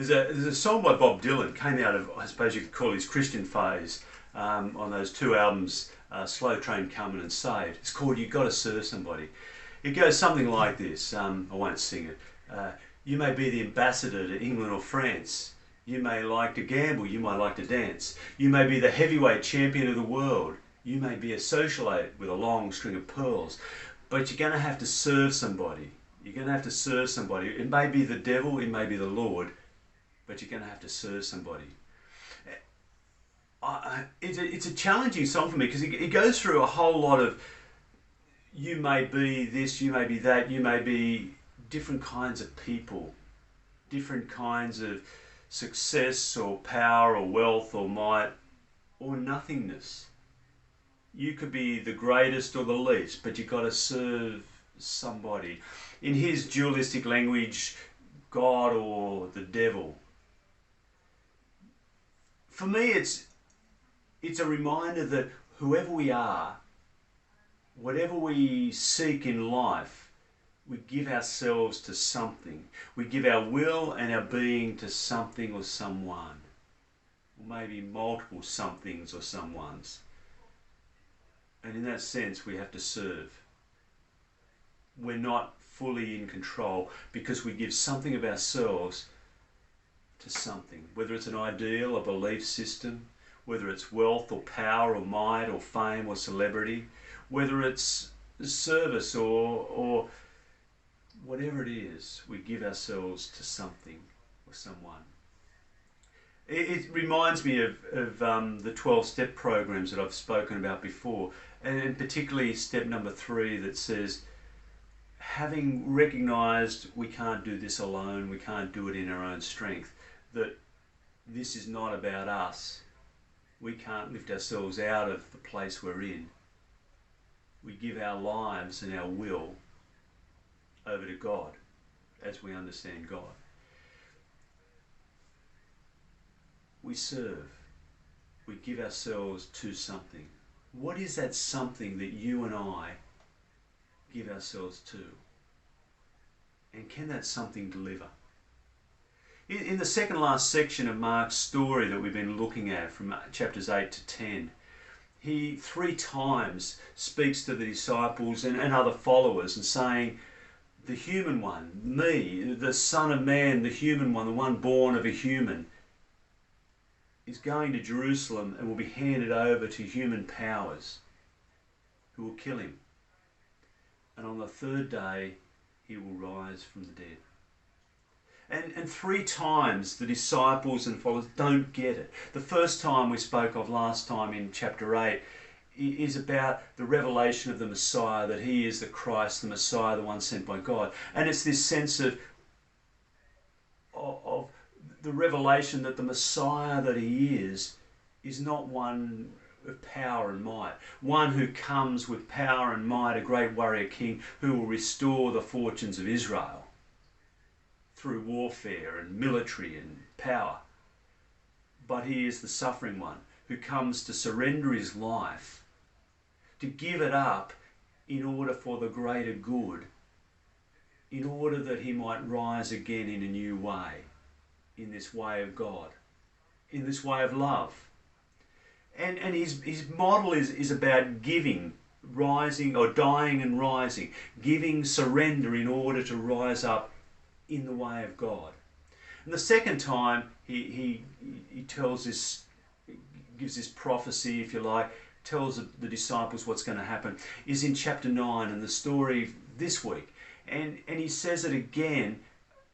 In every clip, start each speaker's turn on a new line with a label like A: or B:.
A: There's a song by Bob Dylan, came out of, I suppose you could call his Christian phase, on those two albums, Slow Train Coming and Saved. It's called You Gotta Serve Somebody. It goes something like this, I won't sing it. You may be the ambassador to England or France. You may like to gamble, you might like to dance. You may be the heavyweight champion of the world. You may be a socialite with a long string of pearls. But you're going to have to serve somebody. You're going to have to serve somebody. It may be the devil, it may be the Lord, but you're going to have to serve somebody. It's a challenging song for me because it goes through a whole lot of, you may be this, you may be that, you may be different kinds of people, different kinds of success or power or wealth or might or nothingness. You could be the greatest or the least, but you've got to serve somebody. In his dualistic language, God or the devil. For me, it's a reminder that whoever we are, whatever we seek in life, we give ourselves to something. We give our will and our being to something or someone. Or maybe multiple somethings or someones. And in that sense, we have to serve. We're not fully in control because we give something of ourselves to something. Whether it's an ideal, a belief system, whether it's wealth or power or might or fame or celebrity, whether it's service or whatever it is, we give ourselves to something or someone. It reminds me of the 12-step programs that I've spoken about before, and particularly step number 3 that says, having recognised we can't do this alone, we can't do it in our own strength, that this is not about us. We can't lift ourselves out of the place we're in. We give our lives and our will over to God as we understand God. We serve. We give ourselves to something. What is that something that you and I give ourselves to? And can that something deliver? In the second last section of Mark's story that we've been looking at from chapters 8 to 10, he 3 times speaks to the disciples and other followers and saying, the human one, me, the Son of Man, the human one, the one born of a human, is going to Jerusalem and will be handed over to human powers who will kill him. And on the 3rd day, he will rise from the dead. And 3 times the disciples and followers don't get it. The first time we spoke of last time in chapter 8 is about the revelation of the Messiah, that he is the Christ, the Messiah, the one sent by God. And it's this sense of the revelation that the Messiah that he is not one of power and might, one who comes with power and might, a great warrior king who will restore the fortunes of Israel through warfare and military and power. But he is the suffering one who comes to surrender his life, to give it up in order for the greater good, in order that he might rise again in a new way, in this way of God, in this way of love. And his model is about giving, rising, or dying and rising, giving surrender in order to rise up in the way of God. And the second time he tells this, gives this prophecy, if you like, tells the disciples what's going to happen, is in chapter 9 and the story this week. And he says it again,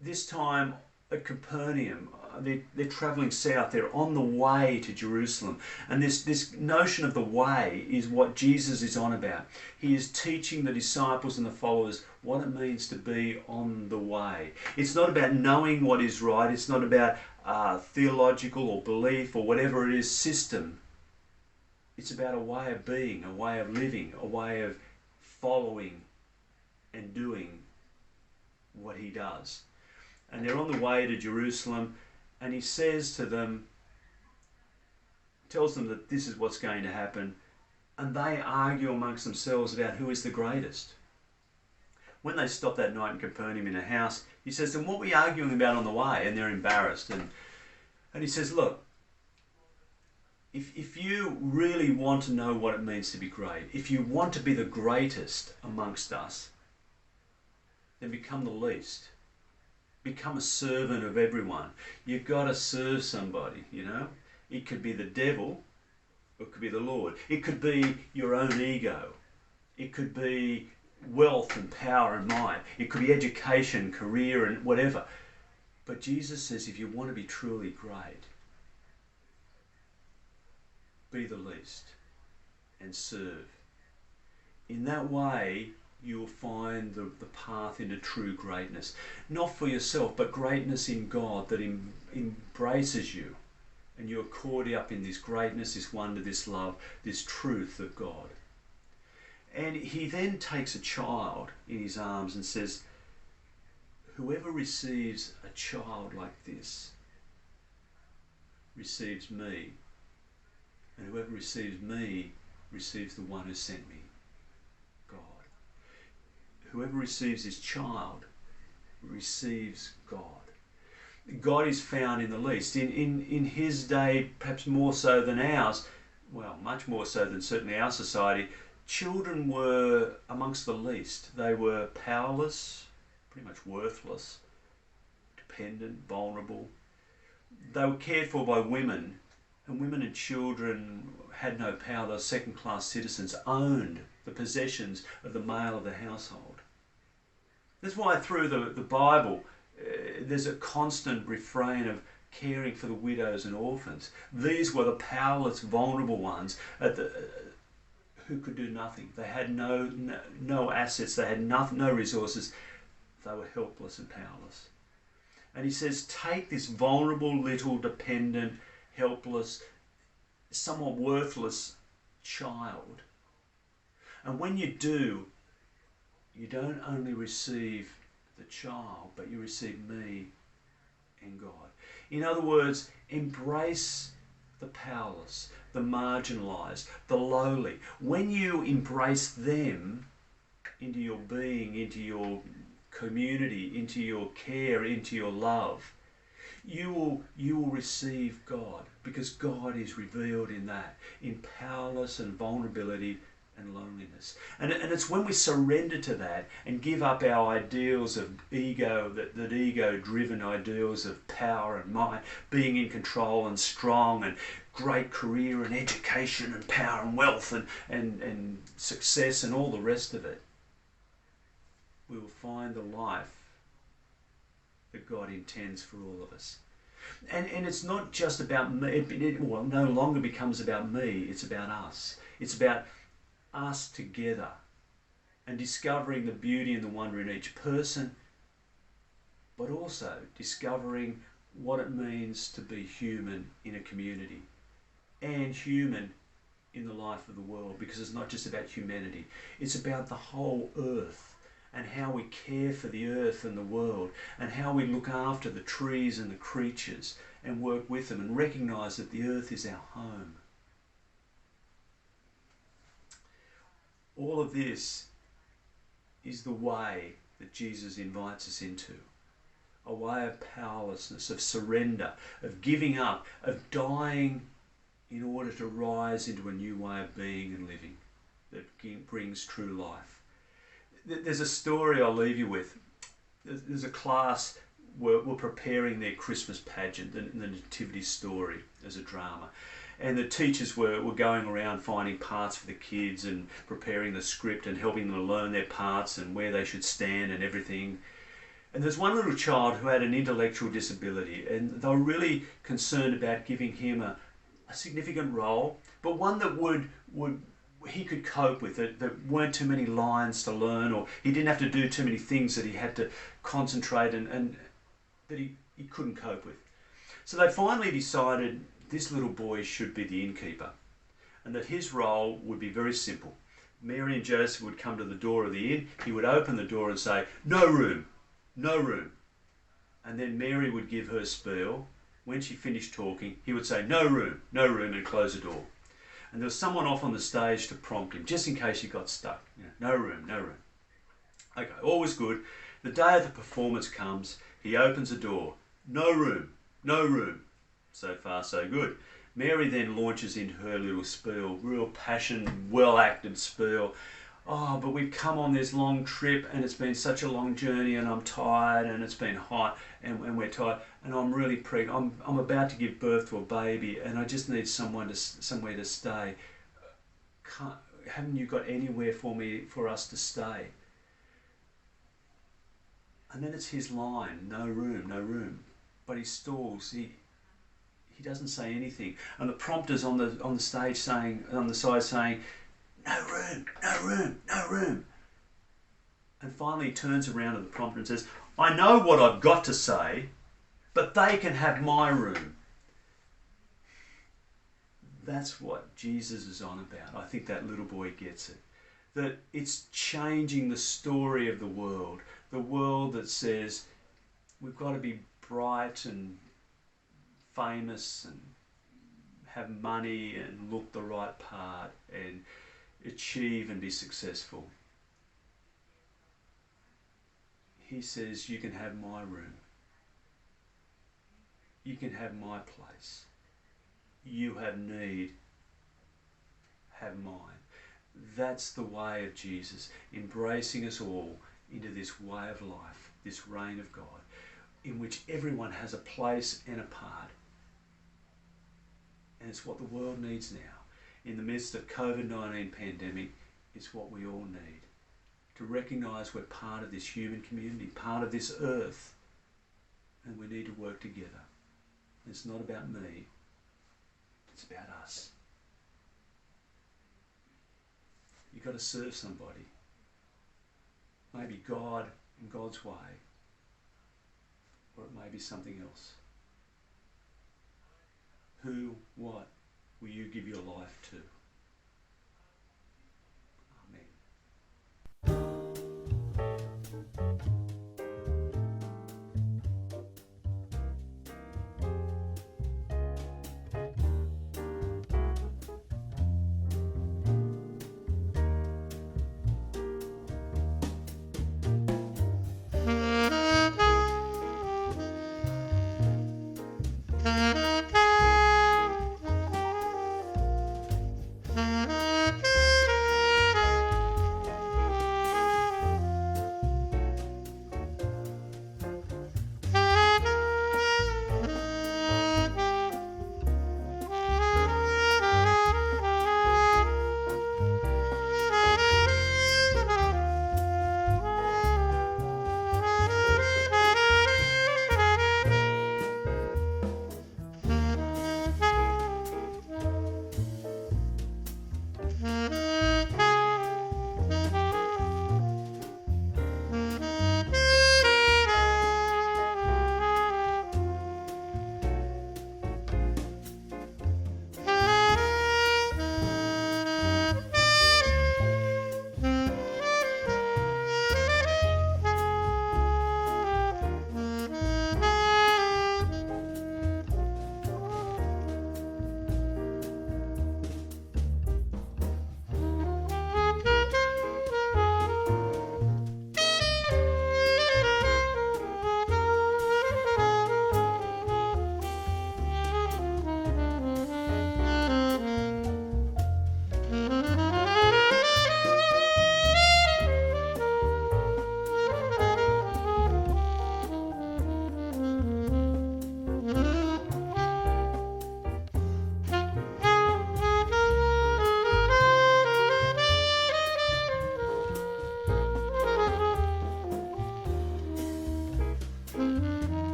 A: this time at Capernaum. They're travelling south, they're on the way to Jerusalem. And this notion of the way is what Jesus is on about. He is teaching the disciples and the followers what it means to be on the way. It's not about knowing what is right, it's not about theological or belief or whatever it is, system. It's about a way of being, a way of living, a way of following and doing what he does. And they're on the way to Jerusalem, and he says to them, tells them that this is what's going to happen, and they argue amongst themselves about who is the greatest. When they stop that night in Capernaum in a house, He says, "And what were you arguing about on the way?" And they're embarrassed. And he says, "Look, if you really want to know what it means to be great, if you want to be the greatest amongst us, then become the least. Become a servant of everyone. You've got to serve somebody, you know. It could be the devil, or it could be the Lord. It could be your own ego. It could be wealth and power and might. It could be education, career and whatever. But Jesus says if you want to be truly great, be the least and serve. In that way, you'll find the path into true greatness. Not for yourself, but greatness in God that embraces you. And you're caught up in this greatness, this wonder, this love, this truth of God. And he then takes a child in his arms and says, whoever receives a child like this receives me. And whoever receives me receives the one who sent me, God. Whoever receives this child receives God. God is found in the least. In his day, perhaps more so than ours, well, much more so than certainly our society, children were amongst the least. They were powerless, pretty much worthless, dependent, vulnerable. They were cared for by women, and women and children had no power. They were second-class citizens, owned the possessions of the male of the household. That's why through the Bible, there's a constant refrain of caring for the widows and orphans. These were the powerless, vulnerable ones who could do nothing. They had no assets. They had no resources. They were helpless and powerless. And he says, take this vulnerable, little, dependent, helpless, somewhat worthless child. And when you do, you don't only receive the child, but you receive me and God. In other words, embrace the powerless, the marginalised, the lowly. When you embrace them into your being, into your community, into your care, into your love, you will receive God, because God is revealed in that, in powerless and vulnerability and loneliness. And it's when we surrender to that and give up our ideals of ego, that ego-driven ideals of power and might, being in control and strong and great career and education and power and wealth and success and all the rest of it, we will find the life that God intends for all of us. And it's not just about me. It no longer becomes about me. It's about us. It's about us together and discovering the beauty and the wonder in each person, but also discovering what it means to be human in a community and human in the life of the world, because it's not just about humanity. It's about the whole earth and how we care for the earth and the world and how we look after the trees and the creatures and work with them and recognise that the earth is our home. All of this is the way that Jesus invites us into. A way of powerlessness, of surrender, of giving up, of dying in order to rise into a new way of being and living that brings true life. There's a story I'll leave you with. There's a class were preparing their Christmas pageant, the Nativity story, as a drama. And the teachers were going around finding parts for the kids and preparing the script and helping them learn their parts and where they should stand and everything. And there's one little child who had an intellectual disability, and they were really concerned about giving him a significant role, but one that he could cope with, that weren't too many lines to learn, or he didn't have to do too many things that he had to concentrate and that he couldn't cope with. So they finally decided this little boy should be the innkeeper, and that his role would be very simple. Mary and Joseph would come to the door of the inn, he would open the door and say, "No room, no room." And then Mary would give her spiel. When she finished talking, he would say, "No room, no room," and close the door. And there was someone off on the stage to prompt him, just in case he got stuck. You know, "No room, no room." Okay, all was good. The day of the performance comes, he opens a door. No room, no room. So far, so good. Mary then launches into her little spiel, real passion, well-acted spiel. Oh, but we've come on this long trip and it's been such a long journey and I'm tired and it's been hot and we're tired and I'm really pregnant. I'm about to give birth to a baby and I just need somewhere to stay. Haven't you got anywhere for us to stay? And then it's his line, no room, no room. But he stalls, he doesn't say anything. And the prompter's on the stage saying, on the side saying, no room, no room, no room. And finally he turns around to the prompter and says, I know what I've got to say, but they can have my room. That's what Jesus is on about. I think that little boy gets it. That it's changing the story of the world that says we've got to be bright and famous and have money and look the right part and achieve and be successful. He says you can have my room. You can have my place. You have need, have mine. That's the way of Jesus, embracing us all into this way of life, this reign of God, in which everyone has a place and a part. And it's what the world needs now. In the midst of COVID-19 pandemic, it's what we all need. To recognise we're part of this human community, part of this earth, and we need to work together. It's not about me, it's about us. You've got to serve somebody. Maybe God in God's way, or it may be something else. Who, what will you give your life to?